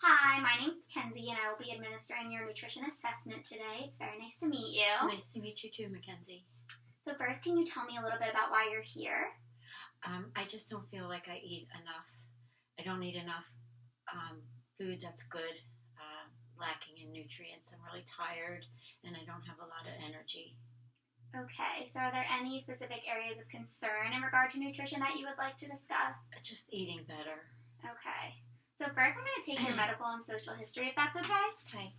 Hi, my name's Mackenzie, and I will be administering your nutrition assessment today. It's very nice to meet you. Nice to meet you too, Mackenzie. So first, can you tell me a little bit about why you're here? I just don't feel like I eat enough. I don't eat enough food that's good, lacking in nutrients. I'm really tired, and I don't have a lot of energy. Okay, so are there any specific areas of concern in regard to nutrition that you would like to discuss? Just eating better. Okay. So first, I'm going to take your medical and social history, if that's okay. Okay.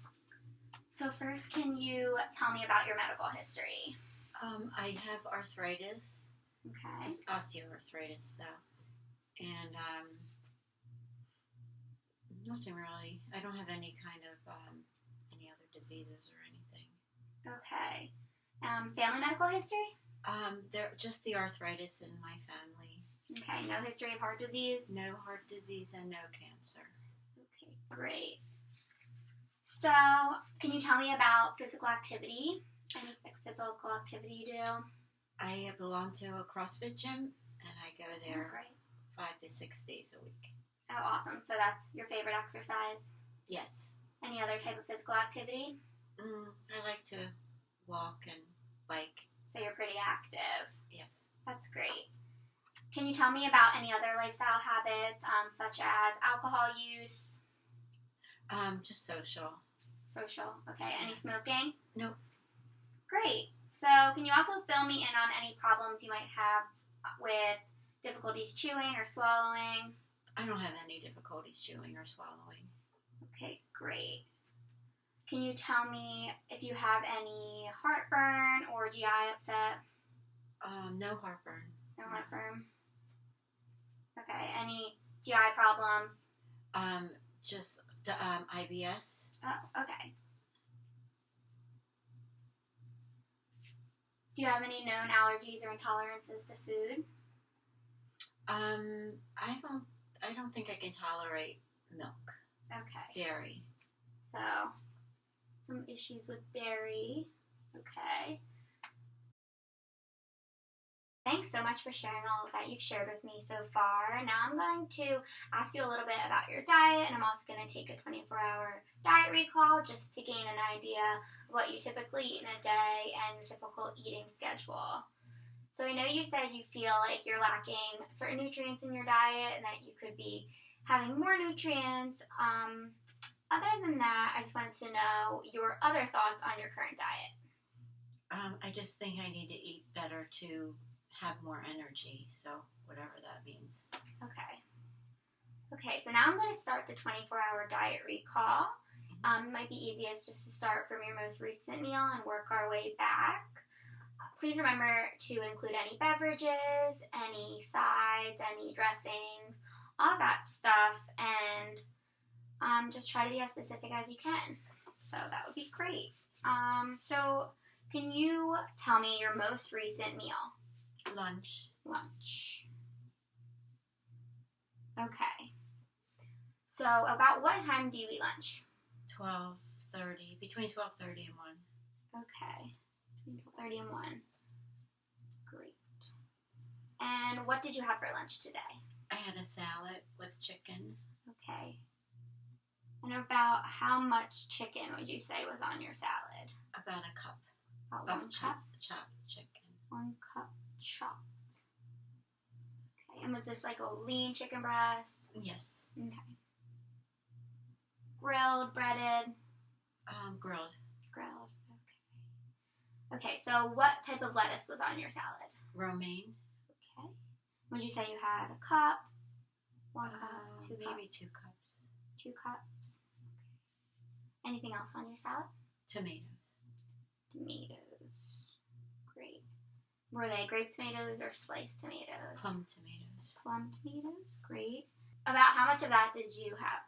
So first, can you tell me about your medical history? I have arthritis, Okay. just osteoarthritis though, and nothing really. I don't have any kind of any other diseases or anything. Okay. Family medical history? There just the arthritis in my family. Okay. No history of heart disease? No heart disease and no cancer. Okay, great. So, can you tell me about physical activity? Any physical activity you do? I belong to a CrossFit gym, and I go there Great. 5 to 6 days a week. Oh, awesome. So that's your favorite exercise? Yes. Any other type of physical activity? I like to walk and bike. So you're pretty active. Yes. That's great. Can you tell me about any other lifestyle habits, such as alcohol use? Just social. Social. Okay. Any smoking? Nope. Great. So can you also fill me in on any problems you might have with difficulties chewing or swallowing? I don't have any difficulties chewing or swallowing. Okay, great. Can you tell me if you have any heartburn or GI upset? No heartburn. No heartburn. Okay, any GI problems? Just IBS. Oh, okay. Do you have any known allergies or intolerances to food? I don't think I can tolerate milk. Okay. Dairy. So, some issues with dairy. Okay. Thanks so much for sharing all that you've shared with me so far. Now I'm going to ask you a little bit about your diet, and I'm also going to take a 24-hour diet recall just to gain an idea of what you typically eat in a day and your typical eating schedule. So I know you said you feel like you're lacking certain nutrients in your diet and that you could be having more nutrients. Other than that, I just wanted to know your other thoughts on your current diet. I just think I need to eat better to have more energy, so whatever that means. Okay, so now I'm going to start the 24-hour diet recall. It might be easiest just to start from your most recent meal and work our way back. Please remember to include any beverages, any sides, any dressings, all that stuff, and just try to be as specific as you can. So that would be great. So can you tell me your most recent meal? Lunch. Okay. So about what time do you eat lunch? 12:30, between 12:30 and 1. Okay. Between 12:30 and 1. Great. And what did you have for lunch today? I had a salad with chicken. Okay. And about how much chicken would you say was on your salad? About a cup. About of 1 cup? Chopped chicken. 1 cup chopped. Okay. And was this like a lean chicken breast? Yes. Okay. Grilled, breaded? Grilled. Grilled. Okay, so what type of lettuce was on your salad? Romaine. Okay. Would you say you had a cup? 1 cup? 2 cups? Maybe 2 cups. 2 cups. Okay. Anything else on your salad? Tomatoes. Great. Were they grape tomatoes or sliced tomatoes? Plum tomatoes. Plum tomatoes. Great. About how much of that did you have?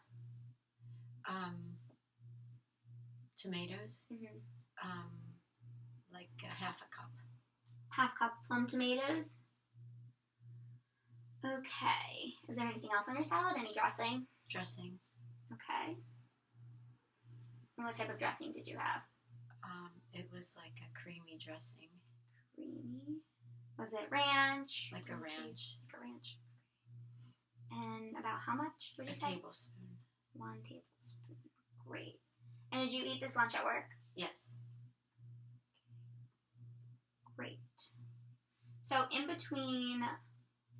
Tomatoes. Mm-hmm. Like half a cup. Half cup plum tomatoes. Okay. Is there anything else on your salad? Any dressing? Dressing. Okay. And what type of dressing did you have? It was like a creamy dressing. Creamy. Was it ranch? Like a ranch. Cheese? Like a ranch. And about how much would you A say? tablespoon. 1 tablespoon. Great. And did you eat this lunch at work? Yes. Great. So in between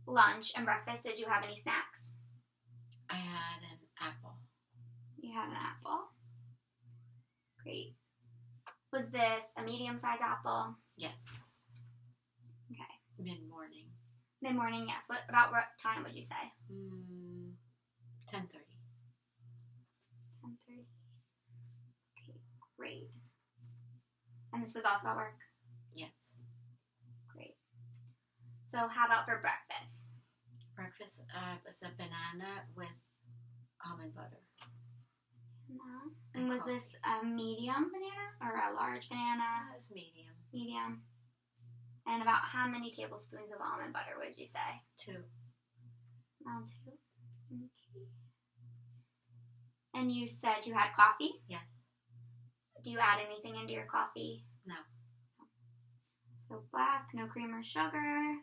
lunch and breakfast, did you have any snacks? I had an apple. You had an apple. Great. Was this a medium-sized apple? Yes. Okay. Mid-morning. Mid-morning, yes. About what time would you say? 10:30. 10:30. Okay, great. And this was also at work? Yes. Great. So how about for breakfast? Breakfast was a banana with almond butter. No. And was this a medium banana or a large banana? It was medium. Medium. And about how many tablespoons of almond butter would you say? 2. Around 2. Okay. And you said you had coffee? Yes. Do you add anything into your coffee? No. So black, no cream or sugar.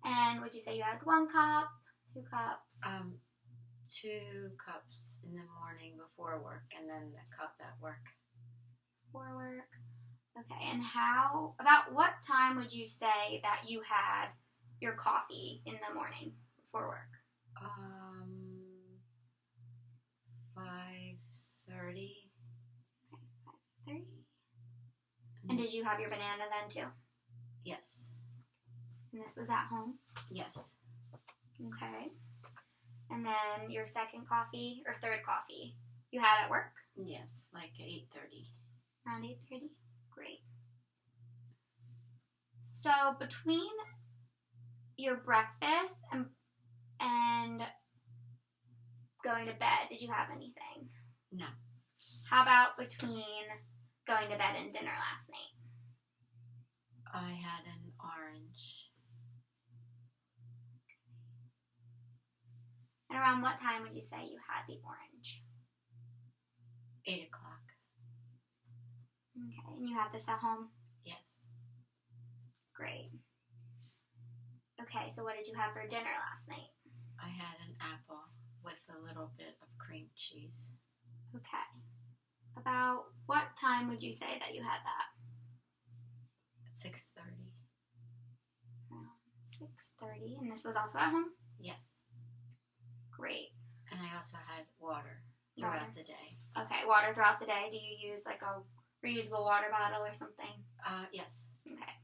And would you say you had 1 cup, 2 cups? 2 cups in the morning before work, and then a cup at work. Before work. Okay, and about what time would you say that you had your coffee in the morning before work? 5:30. Okay, 5:30. And did you have your banana then too? Yes. And this was at home? Yes. Okay. And then your second coffee or third coffee you had at work? Yes, like 8:30. Around 8:30? Great. So between your breakfast and going to bed, did you have anything? No. How about between going to bed and dinner last night? I had an orange. And around what time would you say you had the orange? 8 o'clock. Okay, and you had this at home? Yes. Great. Okay, so what did you have for dinner last night? I had an apple with a little bit of cream cheese. Okay. About what time would you say that you had that? 6:30. Around 6:30, and this was also at home? Yes. Great. And I also had water throughout the day. Okay, water throughout the day. Do you use like a reusable water bottle or something? Yes. Okay.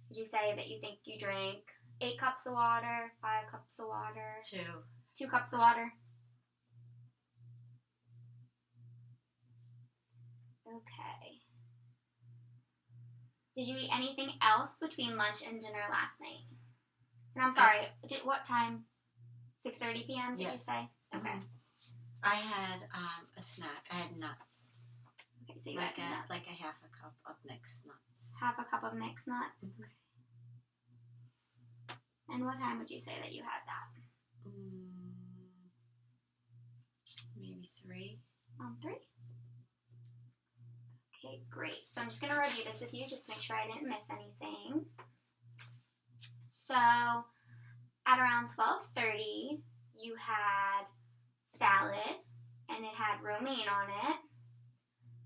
Would you say that you think you drank 8 cups of water, 5 cups of water? 2. 2 cups of water? Okay. Did you eat anything else between lunch and dinner last night? And I'm sorry, what time? 6:30 p.m. did you Yes. say? Okay. Mm-hmm. I had a snack. I had nuts. Okay, so you Like had nuts. like a half a cup of mixed nuts. Half a cup of mixed nuts. Mhm. And what time would you say that you had that? Maybe 3. 3? Okay, great. So I'm just going to review this with you just to make sure I didn't miss anything. So at around 12:30, you had salad, and it had romaine on it.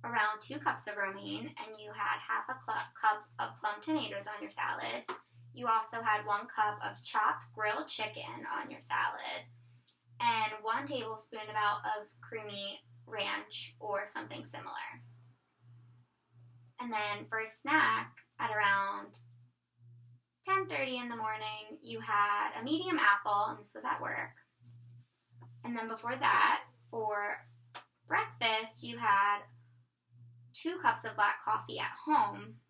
Around 2 cups of romaine, and you had half a cup of plum tomatoes on your salad. You also had 1 cup of chopped grilled chicken on your salad, and 1 tablespoon about of creamy ranch or something similar. And then for a snack at around 10:30 in the morning, you had a medium apple, and this was at work. And then before that, for breakfast, you had 2 cups of black coffee at home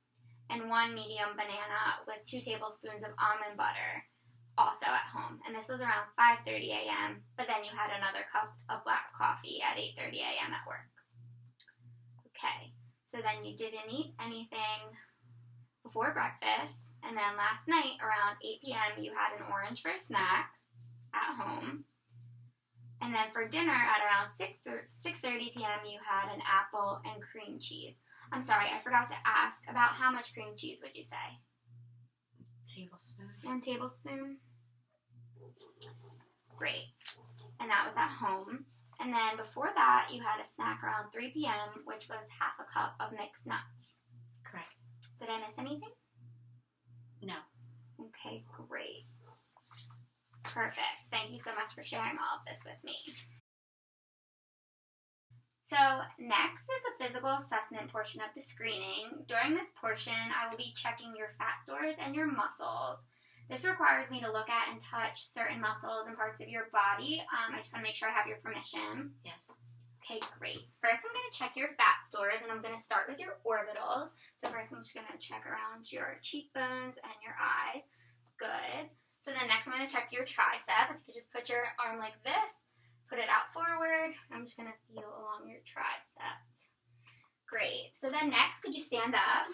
and 1 medium banana with 2 tablespoons of almond butter also at home. And this was around 5:30 a.m., but then you had another cup of black coffee at 8:30 a.m. at work. Okay, so then you didn't eat anything before breakfast, and then last night around 8 p.m. you had an orange for a snack at home. And then for dinner at around 6:30 p.m. you had an apple and cream cheese. I'm sorry, I forgot to ask about how much cream cheese would you say? Tablespoon. 1 tablespoon. Great. And that was at home. And then before that, you had a snack around 3 p.m., which was half a cup of mixed nuts. Correct. Did I miss anything? No. Okay, great. Perfect. Thank you so much for sharing all of this with me. So next is the physical assessment portion of the screening. During this portion, I will be checking your fat stores and your muscles. This requires me to look at and touch certain muscles and parts of your body. I just want to make sure I have your permission. Yes. Okay, great. First, I'm going to check your fat stores, and I'm going to start with your orbitals. So first, I'm just going to check around your cheekbones and your eyes. Good. So then next, I'm going to check your tricep. If you could just put your arm like this, put it out forward. I'm just going to feel along your triceps. Great. So then next, could you stand up?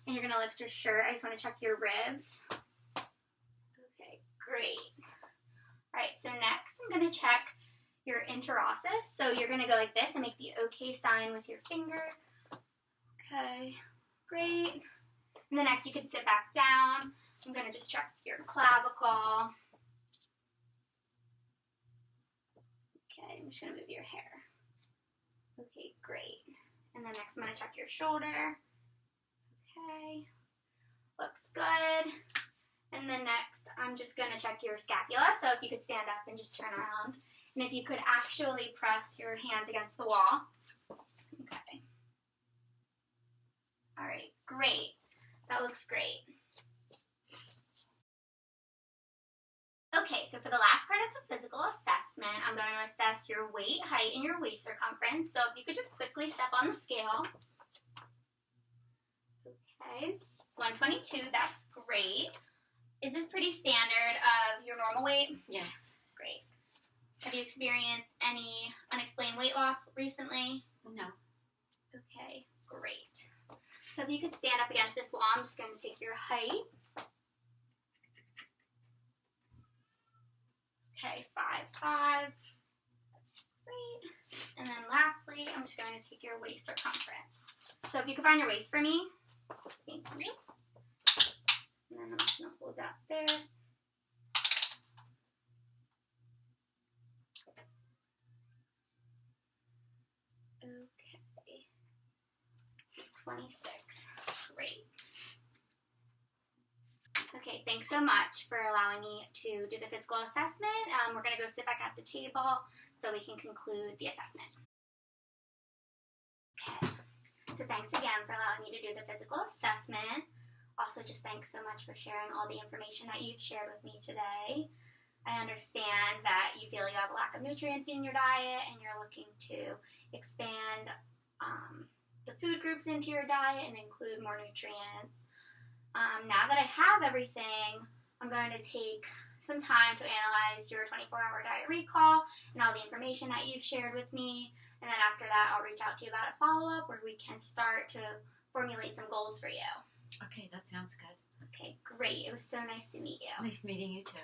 And you're going to lift your shirt. I just want to check your ribs. Okay, great. All right, so next, I'm going to check your interosseous. So you're going to go like this and make the OK sign with your finger. Okay, great. And then next, you can sit back down. I'm going to just check your clavicle. Okay, I'm just going to move your hair. Okay, great. And then next, I'm going to check your shoulder. Okay, looks good. And then next, I'm just going to check your scapula. So if you could stand up and just turn around. And if you could actually press your hands against the wall. Okay. All right, great. That looks great. Okay, so for the last part of the physical assessment, I'm going to assess your weight, height, and your waist circumference. So if you could just quickly step on the scale. Okay, 122, that's great. Is this pretty standard of your normal weight? Yes. Great. Have you experienced any unexplained weight loss recently? No. Okay, great. So if you could stand up against this wall, I'm just going to take your height. Okay, 5'5". Great. And then lastly, I'm just going to take your waist circumference. So if you could find your waist for me. Thank you. And then I'm just going to hold that there. Okay. 26. Great. Okay, thanks so much for allowing me to do the physical assessment. We're going to go sit back at the table so we can conclude the assessment. Okay, so thanks again for allowing me to do the physical assessment. Also, just thanks so much for sharing all the information that you've shared with me today. I understand that you feel you have a lack of nutrients in your diet and you're looking to expand the food groups into your diet and include more nutrients. Now that I have everything, I'm going to take some time to analyze your 24-hour diet recall and all the information that you've shared with me. And then after that, I'll reach out to you about a follow-up where we can start to formulate some goals for you. Okay, that sounds good. Okay, great. It was so nice to meet you. Nice meeting you too.